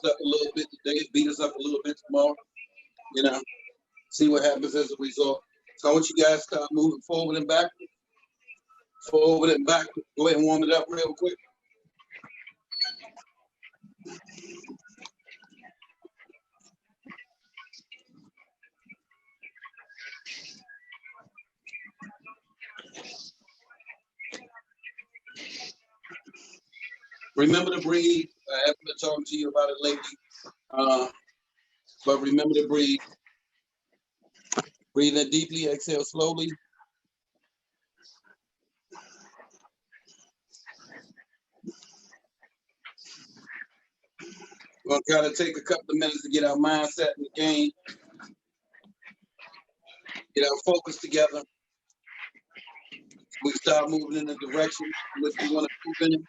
us up a little bit today, beat us up a little bit tomorrow. You know, see what happens as a result. So I want you guys to start moving forward and back. Forward and back. Go ahead and warm it up real quick. Remember to breathe. I haven't been talking to you about it lately, but remember to breathe. Breathe in deeply, exhale slowly. We're going to kind of take a couple of minutes to get our mindset in the game, get our focus together. We start moving in the direction in which we want to move in.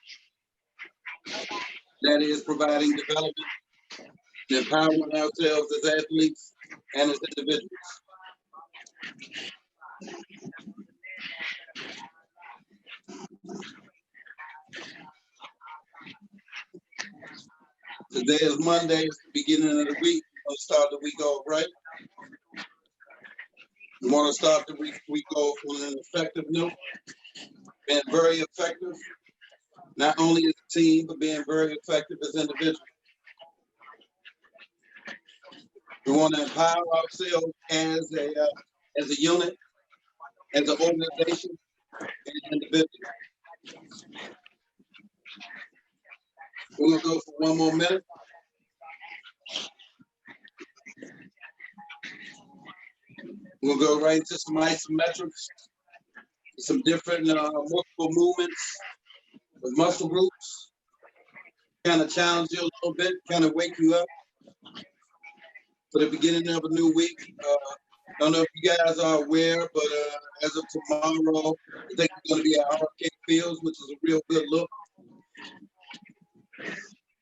That is providing development, and empowering ourselves as athletes and as individuals. Today is Monday, it's the beginning of the week. We'll start the week off right. We want to start the week off on an effective note, being very effective, not only as a team, but being very effective as individuals. We want to empower ourselves as a unit, as an organization, and individual. We're going to go for one more minute. We'll go right into some isometrics, some different multiple movements with muscle groups, kind of challenge you a little bit, kind of wake you up for the beginning of a new week. I don't know if you guys are aware, but as of tomorrow, I think it's going to be at Arcade Fields, which is a real good look.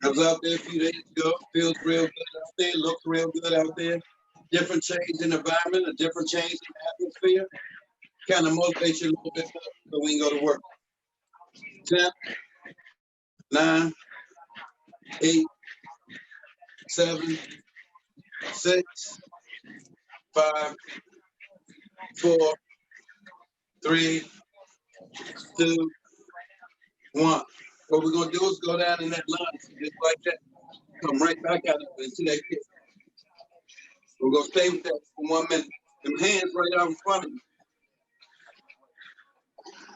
I was out there a few days ago. Feels real good out there. Looks real good out there. Different change in environment, a different change in atmosphere. Kind of motivates you a little bit so we can go to work. 10, 9, 8, 7, 6, 5, 4, 3, 2, 1. What we're going to do is go down in that line, just like that. Come right back out into that kick. We're going to stay with that for 1 minute. Them hands right out in front of you.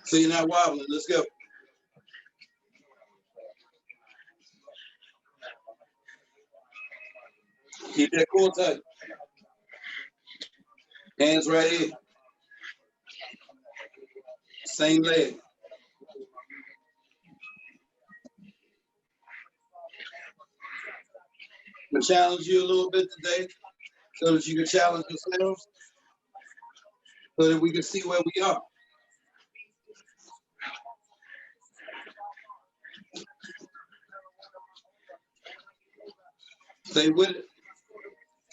So you're not wobbling. Let's go. Keep that core tight. Hands right here. Same leg. I'm going to challenge you a little bit today so that you can challenge yourselves, so that we can see where we are. Stay with it.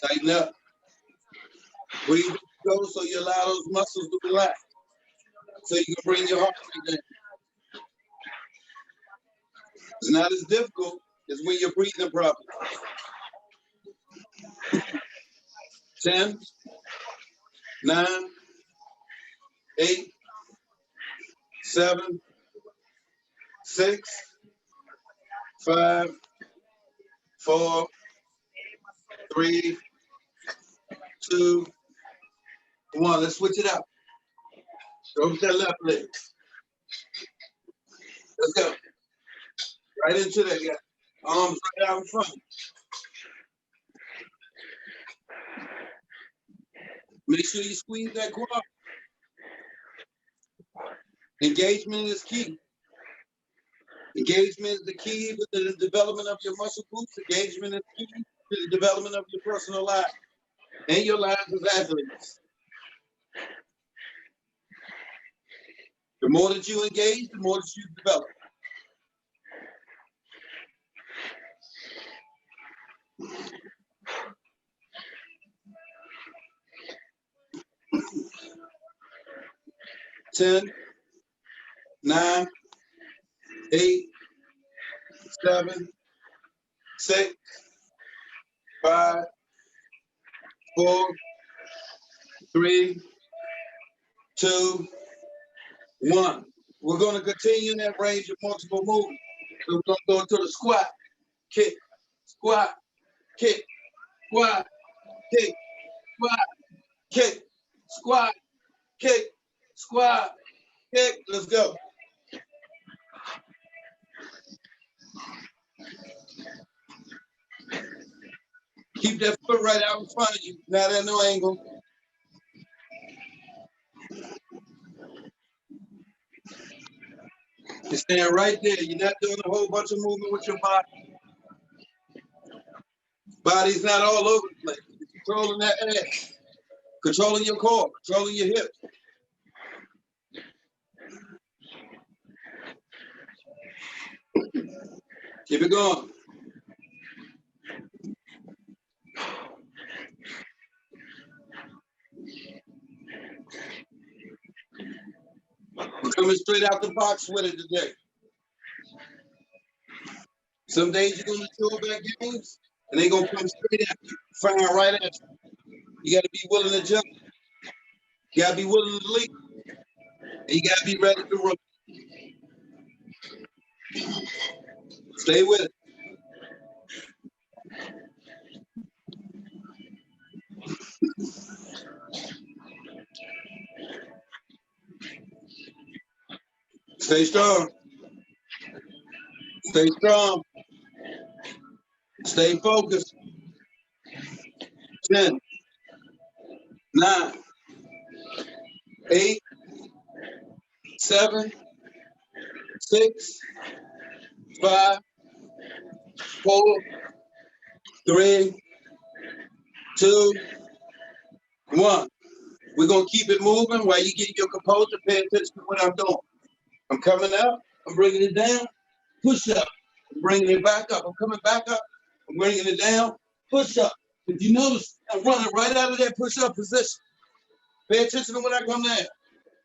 Tighten up. Breathe go so you allow those muscles to relax. So you can bring your heart rate down. It's not as difficult as when you're breathing properly. 10, 9, 8, 7, 6, 5, 4, 3, 2, 1. Let's switch it out. Go with that left leg. Let's go. Right into that, guy. Arms right out in front. Make sure you squeeze that quad. Engagement is key. Engagement is the key to the development of your muscle groups. Engagement is key to the development of your personal life and your lives as athletes. The more that you engage, the more that you develop. Ten, 9, 8, 7, 6, 5, 4, 3, 2, 1. We're going to continue in that range of multiple movements. So we're going to go into the squat, kick, squat, kick, squat, kick, squat, kick, squat, kick, squat, kick. Let's go. Keep that foot right out in front of you, not at no angle. You're staying right there. You're not doing a whole bunch of movement with your body. Body's not all over the place. You're controlling that ass, controlling your core, controlling your hips. Keep it going. We're coming straight out the box with it today. Some days you're going to throw back games, and they're going to come straight at you, firing right at you. You got to be willing to jump. You got to be willing to leap. And you got to be ready to run. Stay with it. Stay strong. Stay strong. Stay focused. 10, 9, 8, 7, 6, 5, 4, 3, 2, 1. We're going to keep it moving while you get your composure. Pay attention to what I'm doing. I'm coming up. I'm bringing it down. Push up. I'm bringing it back up. I'm coming back up. I'm bringing it down. Push up. If you notice, I'm running right out of that push-up position. Pay attention to when I come down.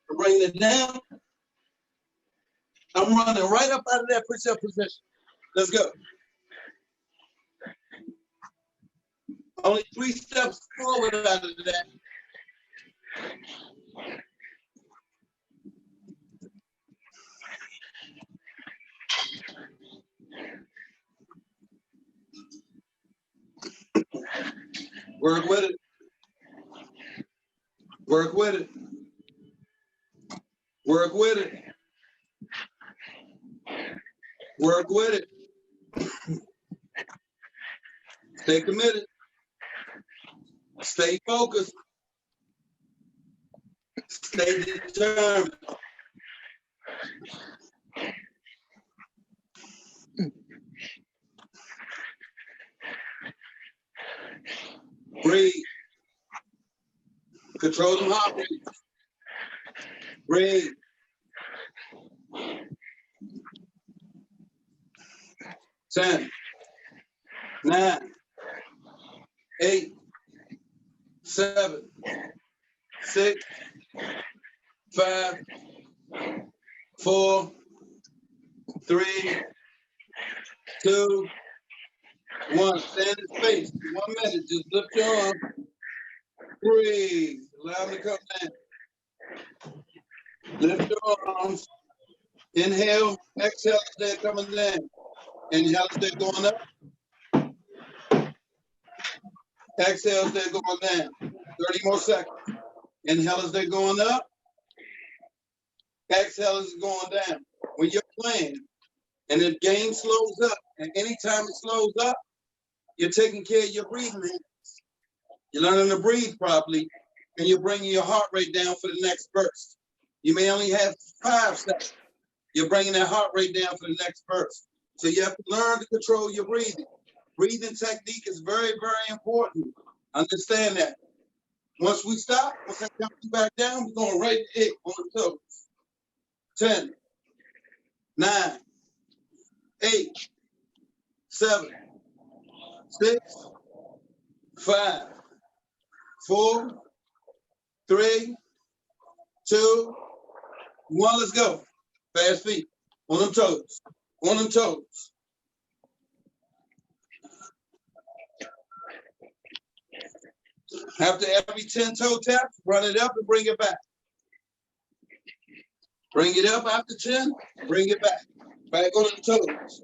I'm bringing it down. I'm running right up out of that push-up position. Let's go. Only 3 steps forward out of that. Work with it. Work with it. Work with it. Work with it. Stay committed. Stay focused. Stay determined. Breathe. Control them heart rates. Breathe. 10, 9, 8, 7, 6, 5, 4, 3, 2, 1. Stand in space. 1 minute. Just lift your arm. Breathe. Allow them to come down. Lift your arms. Inhale. Exhale as they're coming down. Inhale as they're going up. Exhale as they're going down. 30 more seconds. Inhale as they're going up. Exhale as it's going down. When you're playing and the game slows up, and anytime it slows up, you're taking care of your breathing. You're learning to breathe properly, and you're bringing your heart rate down for the next burst. You may only have 5 seconds. You're bringing that heart rate down for the next burst. So you have to learn to control your breathing. Breathing technique is very, very important. Understand that. Once we stop, once I come back down, we're going right to it on the toes. 10, 9, 8, 7, 6, 5, 4, 3, 2, 1. Let's go. Fast feet. On them toes. On them toes. After every 10 toe taps, run it up and bring it back. Bring it up after 10, bring it back. Back on the toes.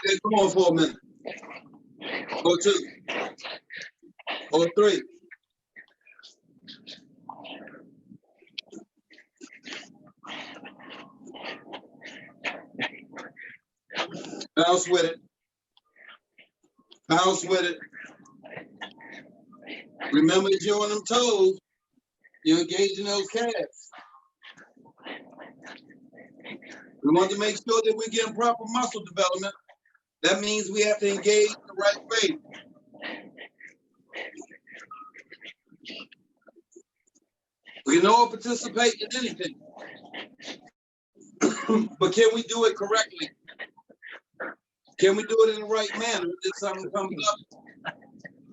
Get going for a minute. Or 2. Or 3. Bounce with it. Bounce with it. Remember that you're on them toes. You're engaging those calves. We want to make sure that we're getting proper muscle development. That means we have to engage the right way. We can all participate in anything. But can we do it correctly? Can we do it in the right manner if something comes up?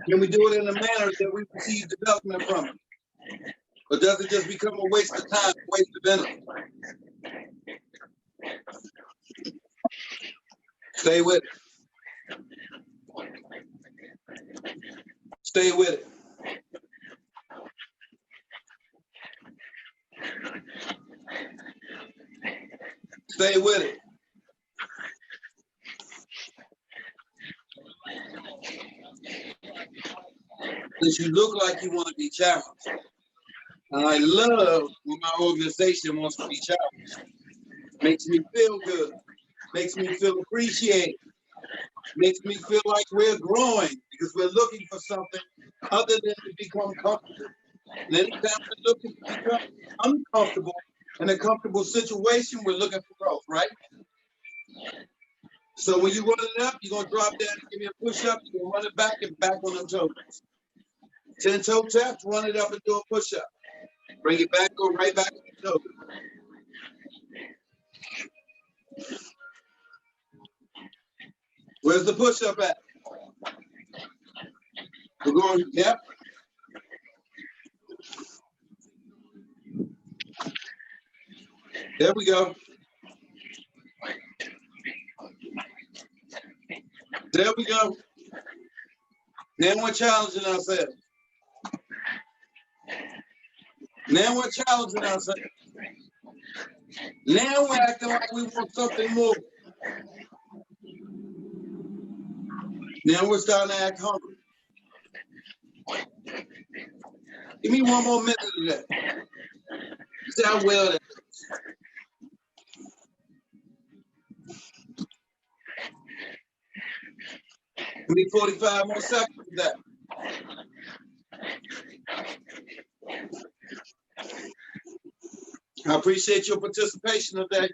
Can we do it in a manner that we receive development from it? Or does it just become a waste of time, a waste of energy? Stay with it. Stay with it. Stay with it. Since you look like you want to be challenged. And I love when my organization wants to be challenged. Makes me feel good. Makes me feel appreciated. Makes me feel like we're growing because we're looking for something other than to become comfortable. And anytime we're looking to become uncomfortable in a comfortable situation, we're looking for growth, right? So when you run it up, you're gonna drop down and give me a push-up, you're gonna run it back and back on them toes. 10 toe taps, run it up and do a push-up. Bring it back, go right back on the toes. Where's the push-up at? We're going, yep. There we go. There we go. Now we're challenging ourselves. Now we're challenging ourselves. Now we're acting like we want something more. Now we're starting to act hungry. Give me one more minute of that. See how well that is. Give me 45 more seconds of that. I appreciate your participation today.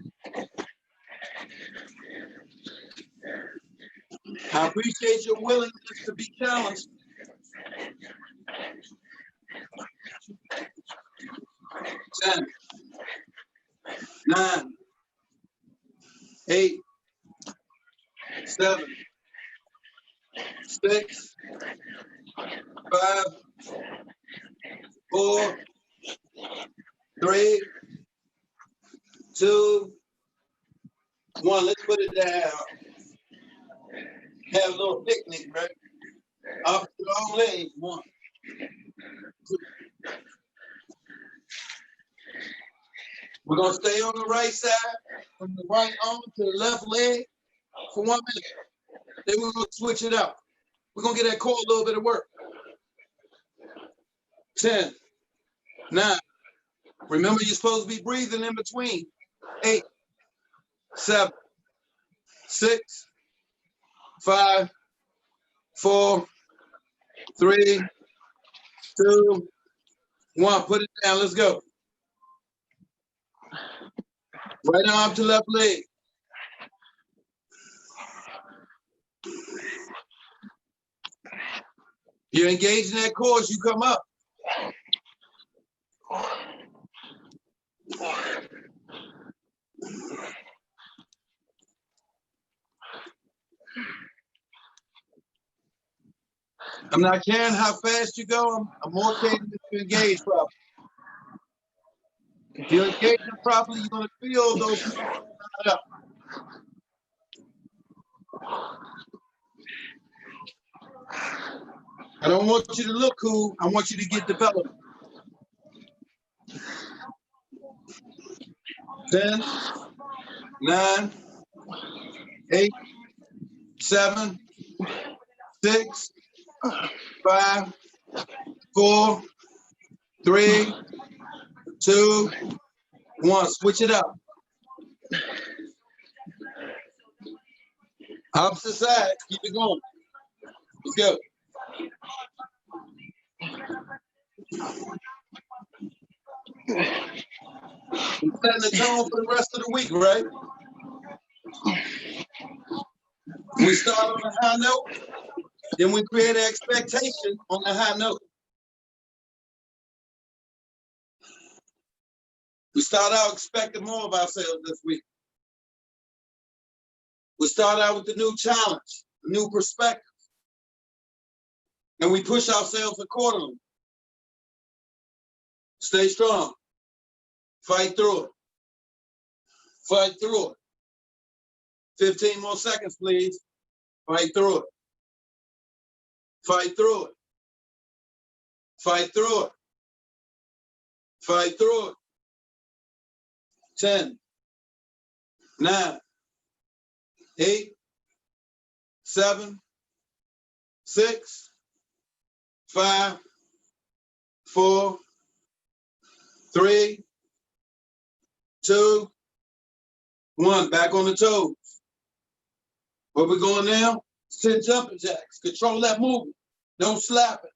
I appreciate your willingness to be challenged. 10, 9, 8, 7, 6, 5, 4, 3, 2, 1. Let's put it down. Have a little picnic, right? Up the long legs. 1, 2. We're gonna stay on the right side, from the right arm to the left leg for 1 minute. Then we're gonna switch it up. We're gonna get that core a little bit of work. 10, 9. Remember, you're supposed to be breathing in between. 8, 7, 6, 5, 4, 3, 2, 1. Put it down. Let's go. Right arm to left leg. You're engaging that core as you come up. I'm not caring how fast you go. I'm more caring if you engage properly. If you're engaging properly, you're going to feel those muscles it up. I don't want you to look cool. I want you to get developed. 10, 9, 8, 7, 6, 5, 4, 3, 2, 1. Switch it up. Opposite side. Keep it going. Let's go. I'm setting the tone for the rest of the week, right? We start on a high note, then we create an expectation on the high note. We start out expecting more of ourselves this week. We start out with the new challenge, a new perspective, and we push ourselves accordingly. Stay strong. Fight through it. Fight through it. 15 more seconds, please. Fight through it. Fight through it. Fight through it. Fight through it. 10, 9, 8, 7, 6, 5, 4, 3, 2, 1. Back on the toes. Where we going now? 10 jumping jacks. Control that movement. Don't slap it.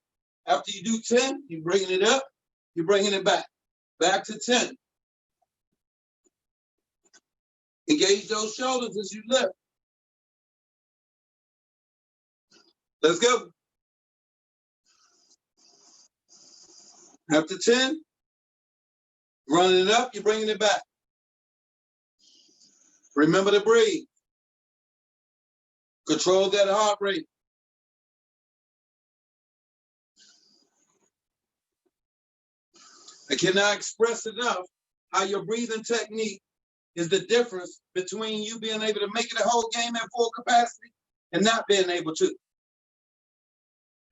After you do 10, you're bringing it up. You're bringing it back. Back to 10. Engage those shoulders as you lift. Let's go. After 10, running it up, you're bringing it back. Remember to breathe. Control that heart rate. I cannot express enough how your breathing technique is the difference between you being able to make it a whole game at full capacity and not being able to.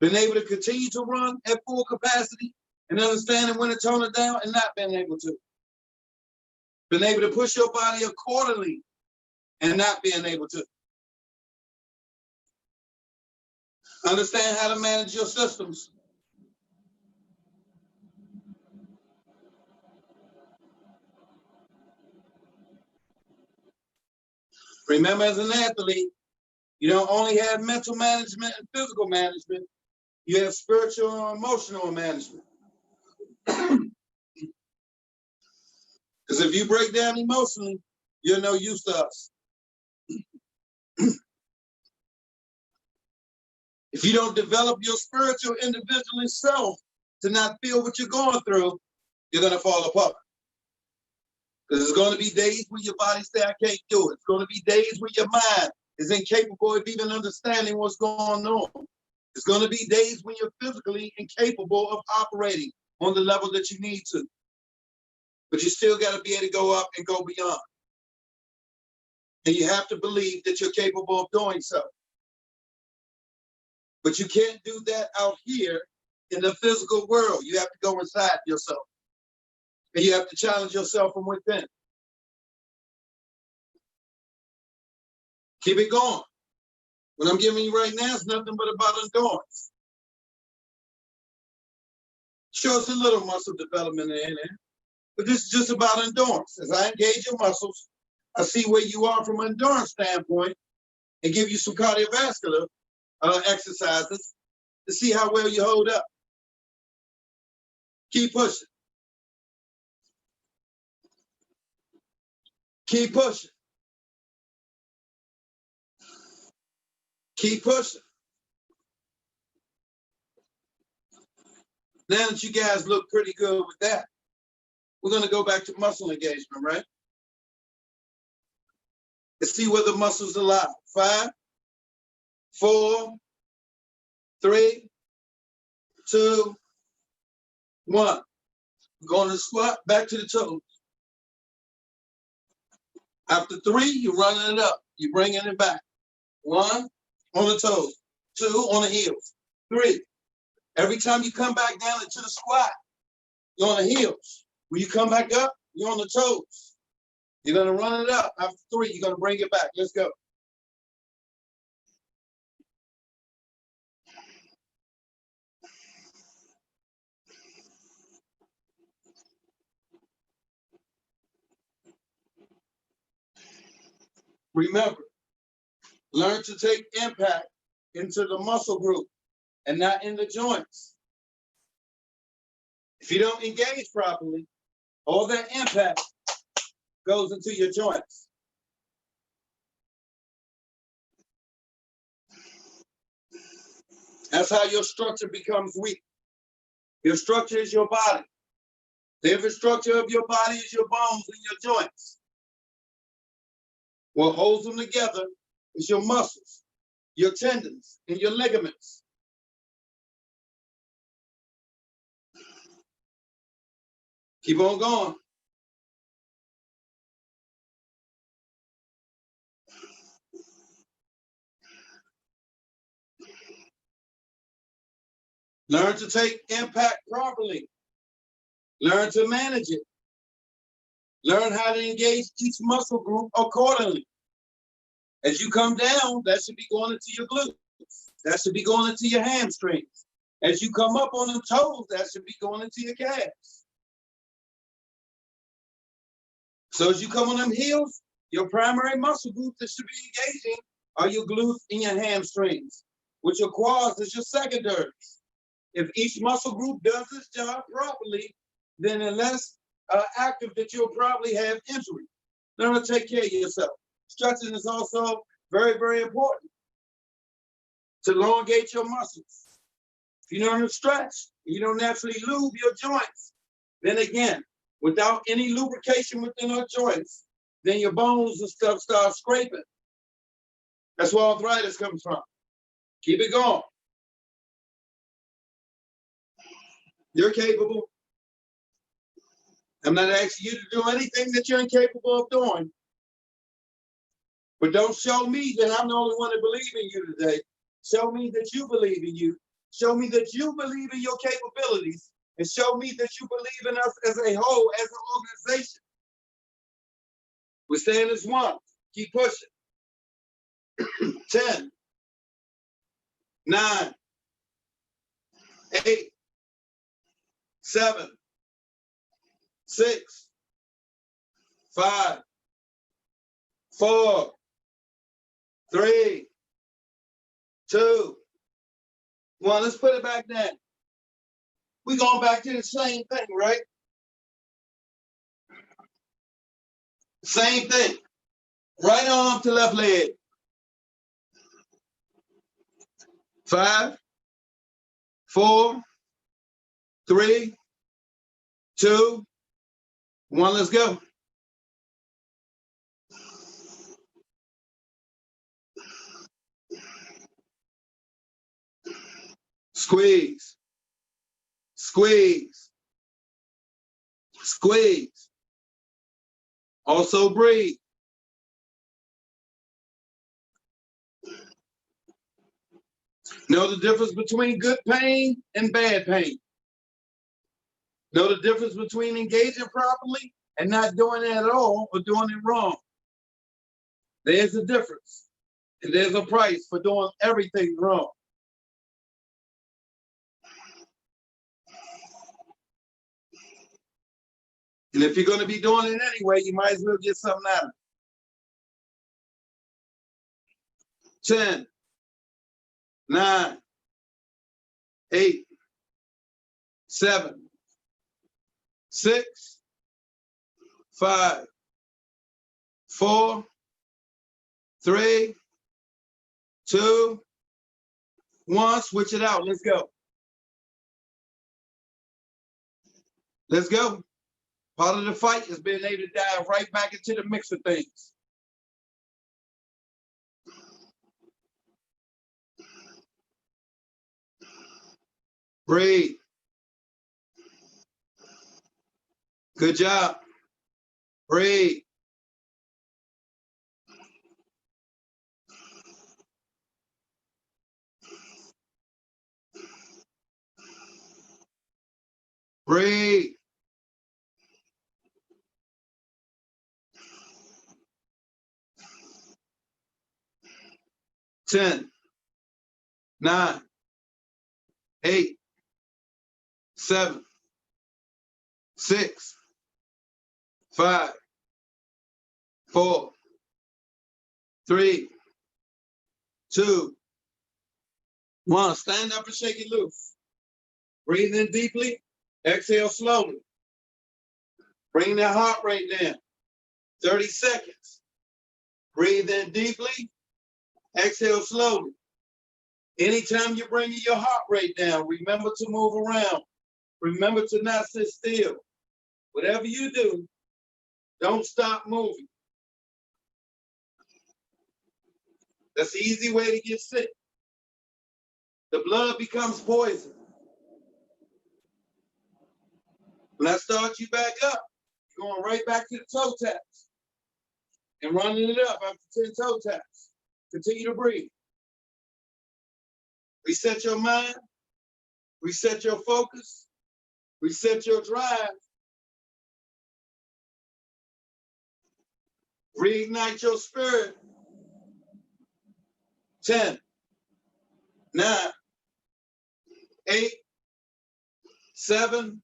Being able to continue to run at full capacity and understanding when to tone it down and not being able to. Being able to push your body accordingly and not being able to. Understand how to manage your systems. Remember, as an athlete, you don't only have mental management and physical management, you have spiritual and emotional management. Because if you break down emotionally, you're no use to us. If you don't develop your spiritual individual self to not feel what you're going through, you're going to fall apart. Because there's going to be days when your body say, I can't do it. It's going to be days when your mind is incapable of even understanding what's going on. It's going to be days when you're physically incapable of operating on the level that you need to. But you still got to be able to go up and go beyond. And you have to believe that you're capable of doing so. But you can't do that out here in the physical world. You have to go inside yourself. And you have to challenge yourself from within. Keep it going. What I'm giving you right now is nothing but about endurance. Sure, it's a little muscle development in there, but this is just about endurance. As I engage your muscles, I see where you are from an endurance standpoint and give you some cardiovascular exercises to see how well you hold up. Keep pushing. Keep pushing. Keep pushing. Now that you guys look pretty good with that, we're going to go back to muscle engagement, right? Let's see where the muscles are alive. 5, 4, 3, 2, 1. We're going to squat back to the toes. After 3, you're running it up. You're bringing it back. 1, on the toes. 2, on the heels. 3. Every time you come back down into the squat, you're on the heels. When you come back up, you're on the toes. You're going to run it up. After 3, you're going to bring it back. Let's go. Remember, learn to take impact into the muscle group and not in the joints. If you don't engage properly, all that impact goes into your joints. That's how your structure becomes weak. Your structure is your body. The infrastructure of your body is your bones and your joints. What holds them together is your muscles, your tendons, and your ligaments. Keep on going. Learn to take impact properly. Learn to manage it. Learn how to engage each muscle group accordingly. As you come down, that should be going into your glutes. That should be going into your hamstrings. As you come up on the toes, that should be going into your calves. So as you come on them heels, your primary muscle groups that should be engaging are your glutes and your hamstrings, which your quads is your secondaries. If each muscle group does its job properly, then unless active that you'll probably have injury. Learn to take care of yourself. Stretching is also very, very important to elongate your muscles. If you don't stretch, you don't naturally lube your joints. Then again, without any lubrication within our joints, then your bones and stuff start scraping. That's where arthritis comes from. Keep it going. You're capable. I'm not asking you to do anything that you're incapable of doing. But don't show me that I'm the only one that believes in you today. Show me that you believe in you. Show me that you believe in your capabilities. And show me that you believe in us as a whole, as an organization. We're staying as one. Keep pushing. 10, 9, 8, 7, 6, 5, 4, 3, 2, 1. Let's put it back down. We're going back to the same thing, right? Same thing. Right arm to left leg. 5, 4, 3, 2, 1. Let's go. Squeeze. Squeeze. Squeeze. Also breathe. Know the difference between good pain and bad pain. Know the difference between engaging properly and not doing it at all or doing it wrong. There's a difference. And there's a price for doing everything wrong. And if you're going to be doing it anyway, you might as well get something out of it. 10, 9, 8, 7, 6, 5, 4, 3, 2, 1. Switch it out. Let's go. Let's go. Part of the fight is being able to dive right back into the mix of things. Breathe. Good job. Breathe. Breathe. 10, 9, 8, 7, 6, 5, 4, 3, 2, 1. Stand up and shake it loose. Breathe in deeply. Exhale slowly. Bring that heart rate down. 30 seconds. Breathe in deeply. Exhale slowly. Anytime you're bringing your heart rate down, remember to move around. Remember to not sit still. Whatever you do, don't stop moving. That's the easy way to get sick. The blood becomes poison. When I start you back up, you're going right back to the toe taps and running it up after 10 toe taps. Continue to breathe. Reset your mind, reset your focus, reset your drive, reignite your spirit. 10, 9, 8, 7,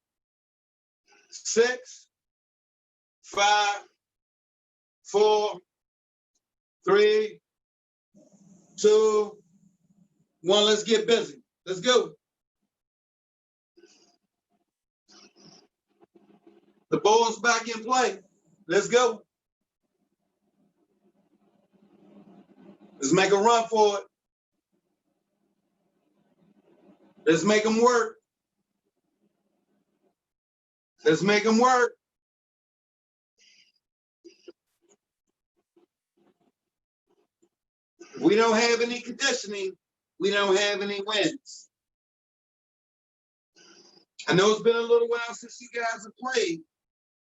6, 5, 4, 3, 2, 1. Let's get busy. Let's go. The ball's back in play. Let's go. Let's make a run for it. Let's make them work. Let's make them work. If we don't have any conditioning, we don't have any wins. I know it's been a little while since you guys have played,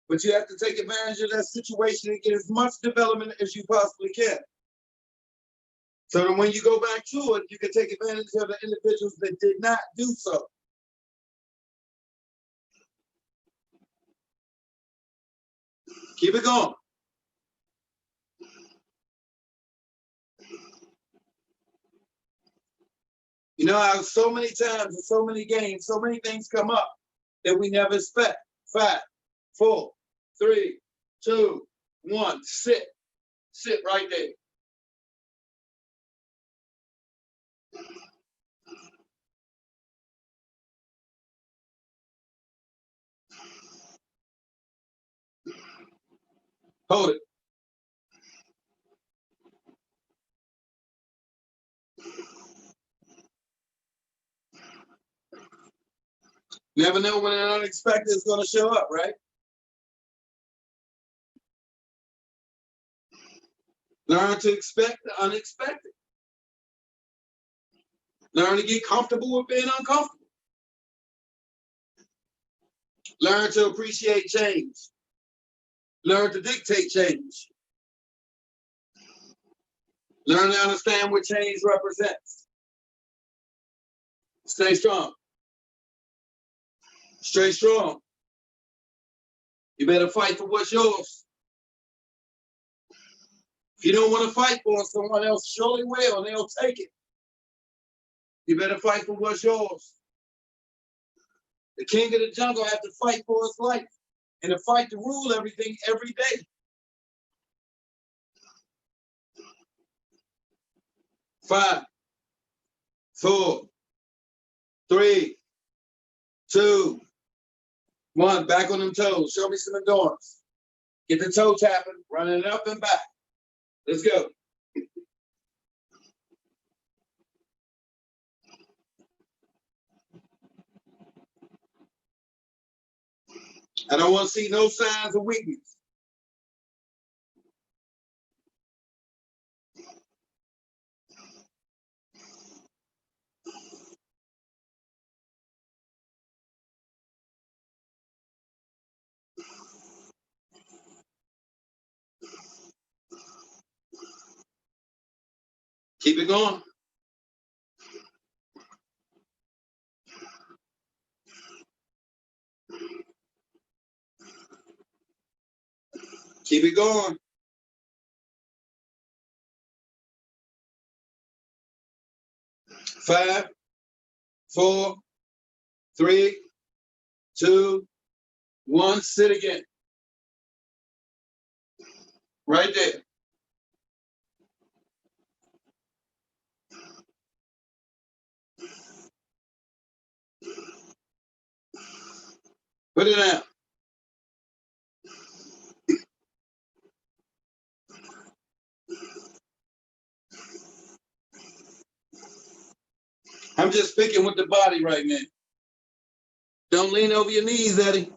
but you have to take advantage of that situation and get as much development as you possibly can. So that when you go back to it, you can take advantage of the individuals that did not do so. Keep it going. You know how so many times in so many games, so many things come up that we never expect. 5, 4, 3, 2, 1. Sit. Sit right there. Hold it. Never know when an unexpected is going to show up, right? Learn to expect the unexpected. Learn to get comfortable with being uncomfortable. Learn to appreciate change. Learn to dictate change. Learn to understand what change represents. Stay strong. Stay strong. You better fight for what's yours. If you don't want to fight for it, someone else surely will, and they'll take it. You better fight for what's yours. The king of the jungle has to fight for his life and to fight to rule everything every day. 5, 4, 3, 2, 1. Back on them toes. Show me some endurance. Get the toe tapping, running it up and back. Let's go. I don't want to see no signs of weakness. Keep it going. Keep it going. 5, 4, 3, 2, 1. Sit again. Right there. Put it down. I'm just picking with the body right now. Don't lean over your knees, Eddie.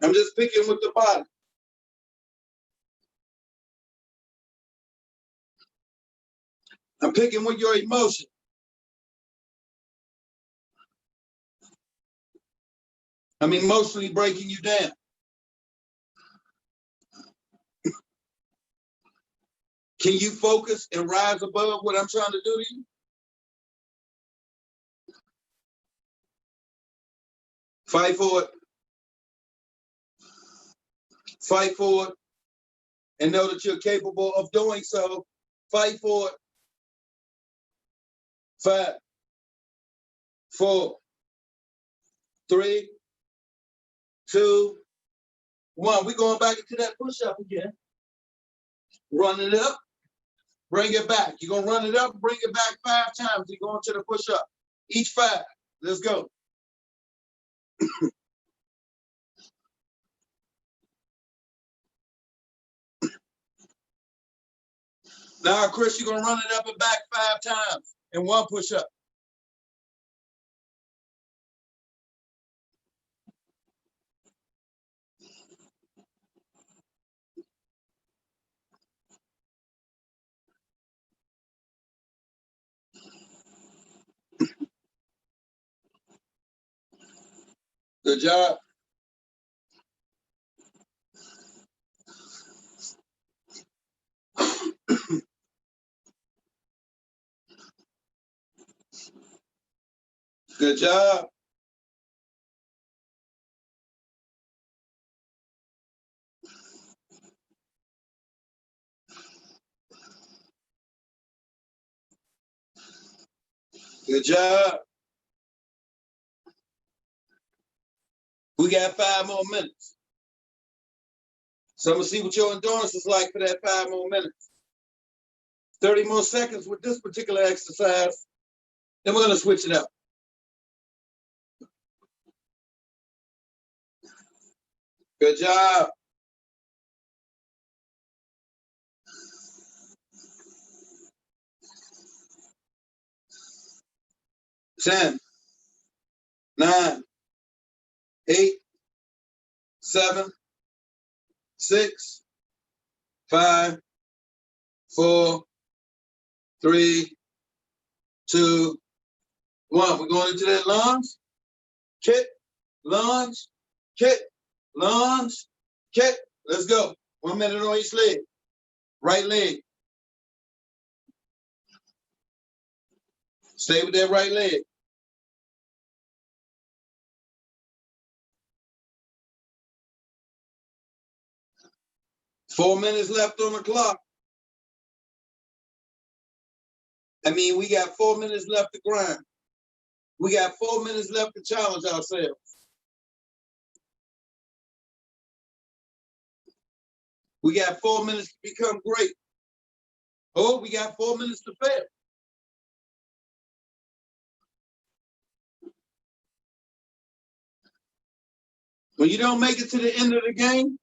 I'm just picking with the body. I'm picking with your emotion. I'm emotionally breaking you down. Can you focus and rise above what I'm trying to do to you? Fight for it. Fight for it. And know that you're capable of doing so. Fight for it. 5, 4, 3, 2, 1. We're going back into that push-up again. Run it up. Bring it back. You're going to run it up, bring it back 5 times. You're going to the push-up. Each 5. Let's go. Now, Chris, you're going to run it up and back 5 times in 1 push-up. Good job. Good job. Good job. We got 5 more minutes. So I'm going to see what your endurance is like for that 5 more minutes. 30 more seconds with this particular exercise. Then we're going to switch it up. Good job. 10, 9, 8, 7, 6, 5, 4, 3, 2, 1. We're going into that lunge, kick, lunge, kick, lunge, kick. Let's go. 1 minute on each leg. Right leg. Stay with that right leg. Four minutes left on the clock. I mean, we got 4 minutes left to grind. We got 4 minutes left to challenge ourselves. We got 4 minutes to become great. Oh, we got 4 minutes to fail. When you don't make it to the end of the game,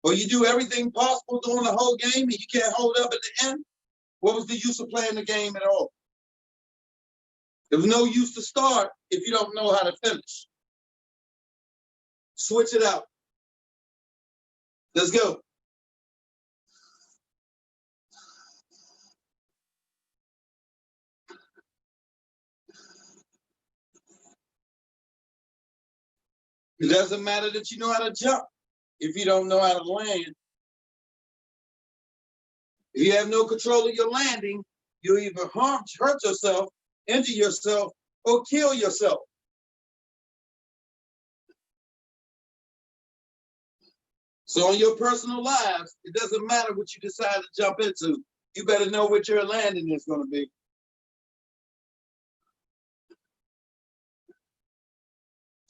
or you do everything possible during the whole game and you can't hold up at the end, what was the use of playing the game at all? There was no use to start if you don't know how to finish. Switch it out. Let's go. It doesn't matter that you know how to jump if you don't know how to land. If you have no control of your landing, you'll either hurt yourself, injure yourself, or kill yourself. So in your personal lives, it doesn't matter what you decide to jump into. You better know what your landing is going to be.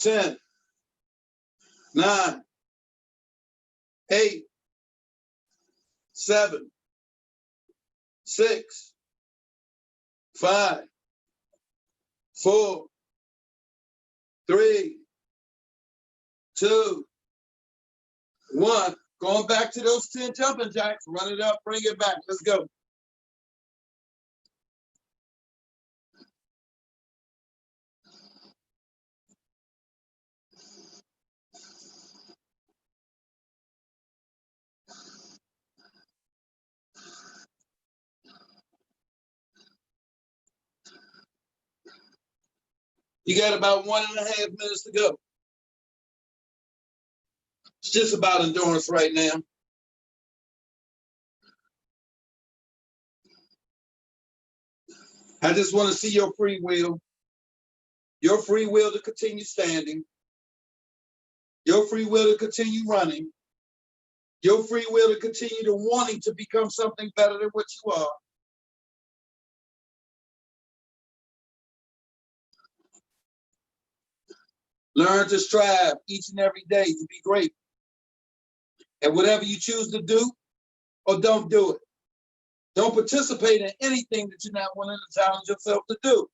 10, 9, 8, 7, 6, 5, 4, 3, 2, 1. Going back to those 10 jumping jacks. Run it up, bring it back. Let's go. You got about 1.5 minutes to go. It's just about endurance right now. I just want to see your free will to continue standing, your free will to continue running, your free will to continue to wanting to become something better than what you are. Learn to strive each and every day to be great. And whatever you choose to do or don't do it. Don't participate in anything that you're not willing to challenge yourself to do.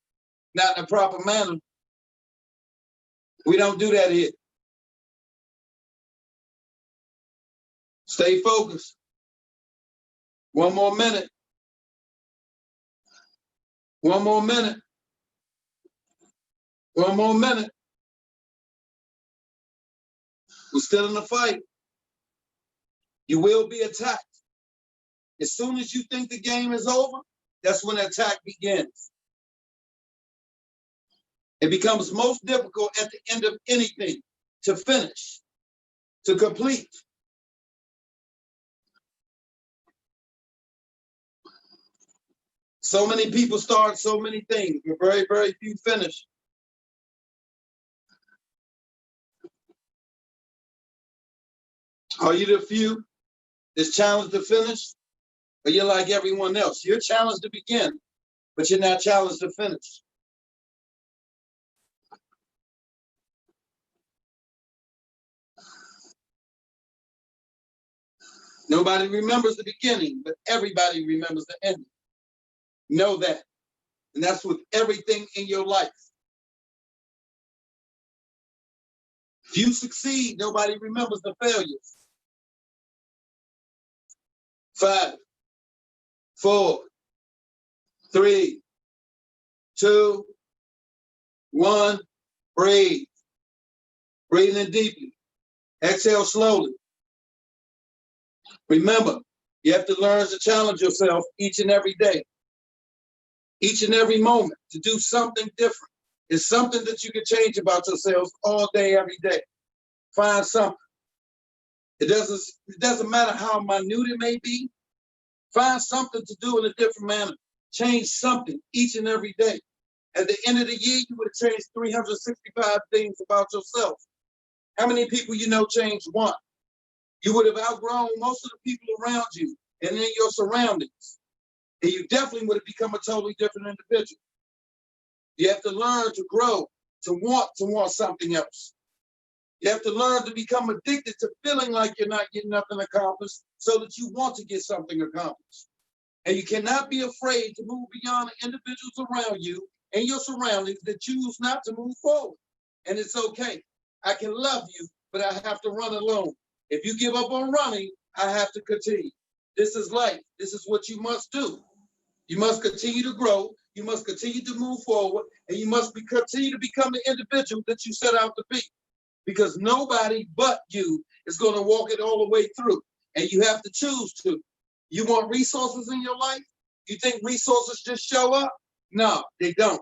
Not in a proper manner. We don't do that here. Stay focused. 1 more minute. 1 more minute. 1 more minute. We're still in the fight. You will be attacked. As soon as you think the game is over, that's when the attack begins. It becomes most difficult at the end of anything to finish, to complete. So many people start so many things, but very, very few finish. Are you the few that's challenged to finish? Or you're like everyone else? You're challenged to begin, but you're not challenged to finish. Nobody remembers the beginning, but everybody remembers the ending. Know that. And that's with everything in your life. If you succeed, nobody remembers the failures. 5, 4, 3, 2, 1. Breathe. Breathe in deeply. Exhale slowly. Remember, you have to learn to challenge yourself each and every day. Each and every moment to do something different. It's something that you can change about yourselves all day, every day. Find something. It doesn't matter how minute it may be. Find something to do in a different manner. Change something each and every day. At the end of the year, you would have changed 365 things about yourself. How many people you know changed one? You would have outgrown most of the people around you and in your surroundings. And you definitely would have become a totally different individual. You have to learn to grow, to want something else. You have to learn to become addicted to feeling like you're not getting nothing accomplished so that you want to get something accomplished. And you cannot be afraid to move beyond the individuals around you and your surroundings that choose not to move forward. And it's okay. I can love you, but I have to run alone. If you give up on running, I have to continue. This is life. This is what you must do. You must continue to grow. You must continue to move forward. And you must continue to become the individual that you set out to be. Because nobody but you is going to walk it all the way through. And you have to choose to. You want resources in your life? You think resources just show up? No, they don't.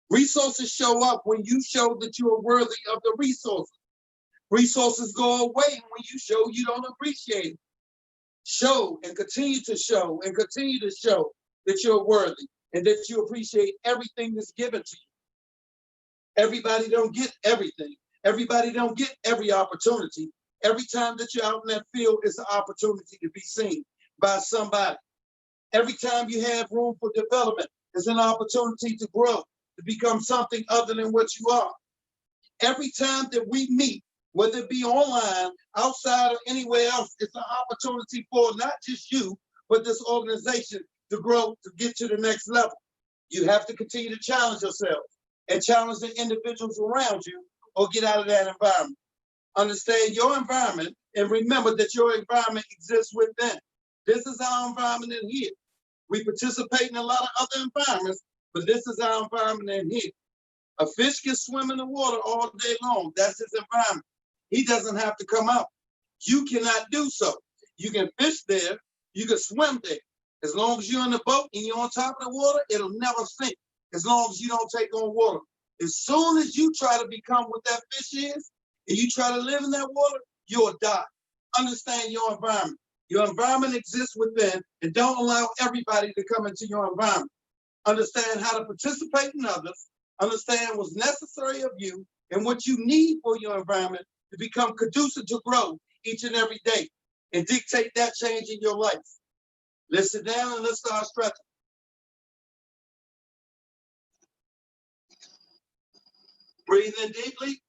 Resources show up when you show that you are worthy of the resources. Resources go away when you show you don't appreciate it. Show and continue to show and continue to show that you're worthy and that you appreciate everything that's given to you. Everybody don't get everything. Everybody don't get every opportunity. Every time that you're out in that field, it's an opportunity to be seen by somebody. Every time you have room for development, it's an opportunity to grow, to become something other than what you are. Every time that we meet, whether it be online, outside, or anywhere else, it's an opportunity for not just you, but this organization to grow, to get to the next level. You have to continue to challenge yourself and challenge the individuals around you, or get out of that environment. Understand your environment and remember that your environment exists within. This is our environment in here. We participate in a lot of other environments, but this is our environment in here. A fish can swim in the water all day long. That's his environment. He doesn't have to come out. You cannot do so. You can fish there, you can swim there. As long as you're in the boat and you're on top of the water, it'll never sink. As long as you don't take on water. As soon as you try to become what that fish is, and you try to live in that water, you'll die. Understand your environment. Your environment exists within, and don't allow everybody to come into your environment. Understand how to participate in others, understand what's necessary of you and what you need for your environment to become conducive to grow each and every day, and dictate that change in your life. Let's sit down and let's start stretching. Breathe in deeply.